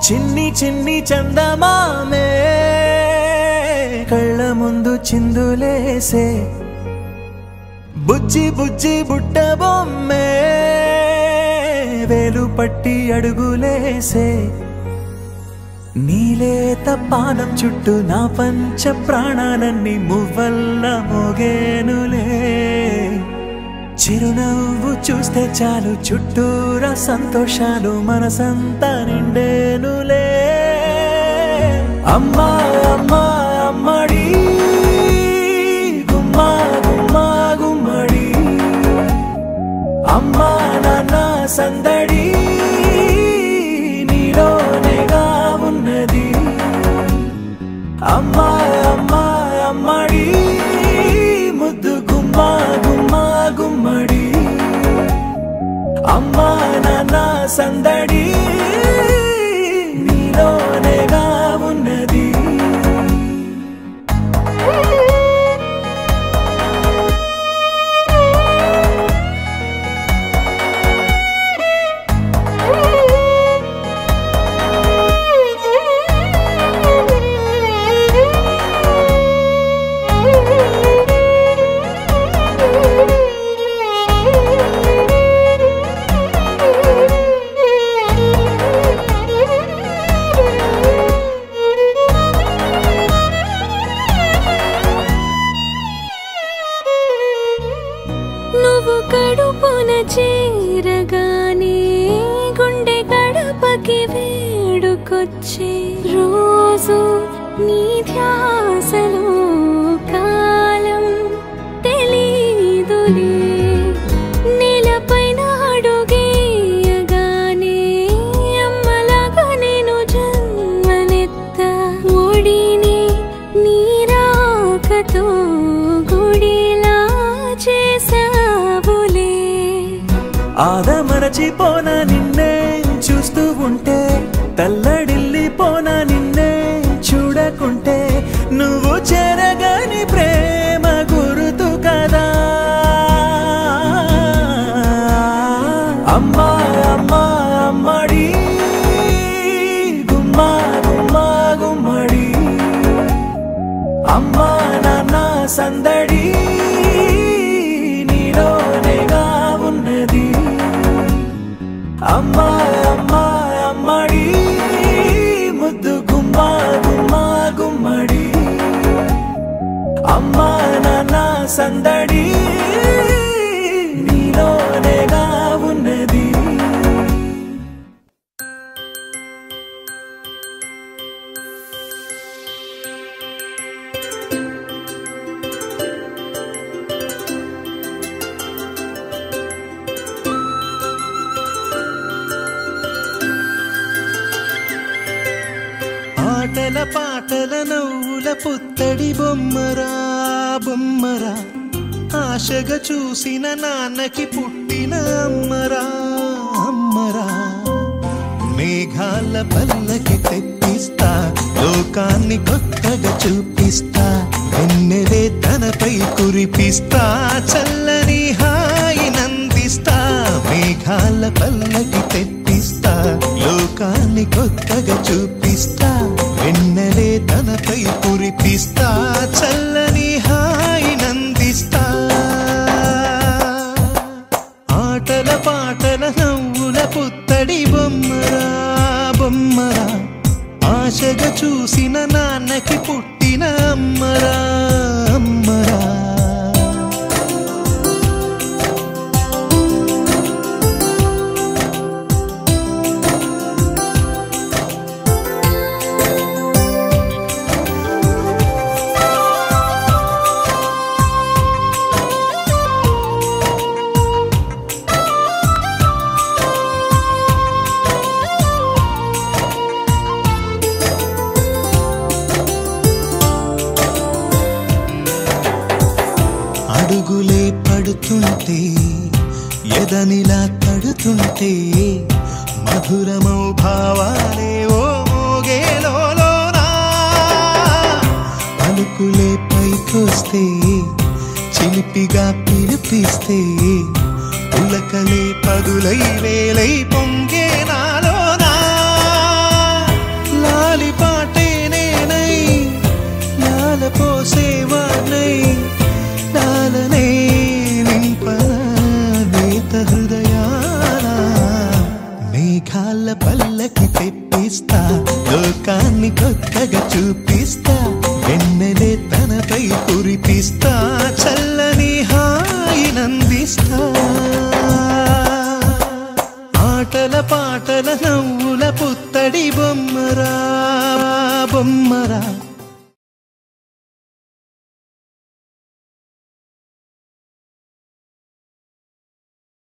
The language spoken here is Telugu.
చిన్ని చిన్ని చందమామే కళ్ళ ముందు చిందులేసే బుజ్జి బుజ్జి బుట్ట బొమ్మే వేలు పట్టి అడుగులేసే నీలేత పానం చుట్టూ నా పంచ ప్రాణాలన్నీ మువ్వల్ల మోగేనులే చిరునవ్వు చూస్తే చాలు చుట్టూరా సంతోషాలు మనసంతా నిండేనులే అమ్మా అమ్మా అమ్మడి గుమ్మా గుమ్మా గుమ్మడి అమ్మా నాన్న సందడి నీలోనేగా ఉన్నది అమ్మా అమ్మా అమ్మడి ముద్దు గుమ్మా గుమ్మా గుమ్మడి అమ్మా నాన్న సందడి నీలోనేగా ఉన్నది చేరగానే గుండె గడపకి వేడుకొచ్చే రోజు నీ ధ్యాసలో కాలం తెలీదులే నేలపైన అడుగేయగానే అమ్మలాగా నేను జన్మనెత్త ఒడిని నీ రాకతో గుడిలా చేసావులే ఆదమరచిపోనా నిన్నే చూస్తూ ఉంటే తల్లడిల్లిపోనా నిన్నే చూడకుంటే నువ్వు చెరగని ప్రేమ గురుతు కదా అమ్మా అమ్మా అమ్మడి గుమ్మా గుమ్మా గుమ్మడి అమ్మా నాన్న సందడి నీలోనేగా ఉన్నది అమ్మా అమ్మా అమ్మడి ముద్దు గుమ్మా గుమ్మా గుమ్మడి అమ్మా నాన్న సందడి నీలోనేగా ఉన్నది ఆటల పాటల నవ్వుల పుత్తడి బొమ్మరా బొమ్మరా ఆశగా చూసిన నాన్నకి పుట్టిన అమ్మరా అమ్మరా మేఘాల పల్లకి తెప్పిస్తా లోకాన్ని కొత్తగా చూపిస్తా వెన్నెలే తనపై కురిపిస్తా చల్లని హాయినందిస్తా మేఘాల పల్లకి తెప్పిస్తా లోకాన్ని కొత్తగా చూపిస్తా వెన్నెలే తనపై కురిపిస్తా చల్లని హాయినందిస్తా ఆటల పాటల నవ్వుల పుత్తడి బొమ్మరా బొమ్మరా ఆశగా చూసిన నాన్నకి పుట్టిన అమ్మరా అమ్మరా అడుగులే పడుతుంటే ఎదనిలా తడుతుంటే మధురమౌ భావాలే ఓ మోగేలోనా పలుకులే పైకొస్తే చిలిపిగా పిలిపిస్తే పులకలే పదులై వేలై పొంగే నాలోనా పోసేవాణ్ణై నాలనే నింపనేత హృదయాల మేఘాల పల్లకి తెప్పిస్తా లోకాన్ని కొత్తగా చూపిస్తా వెన్నెలే తనపై కురిపిస్తా చల్లని హాయినందిస్తా ఆటల పాటల నవ్వుల పుత్తడి బొమ్మరా బొమ్మరా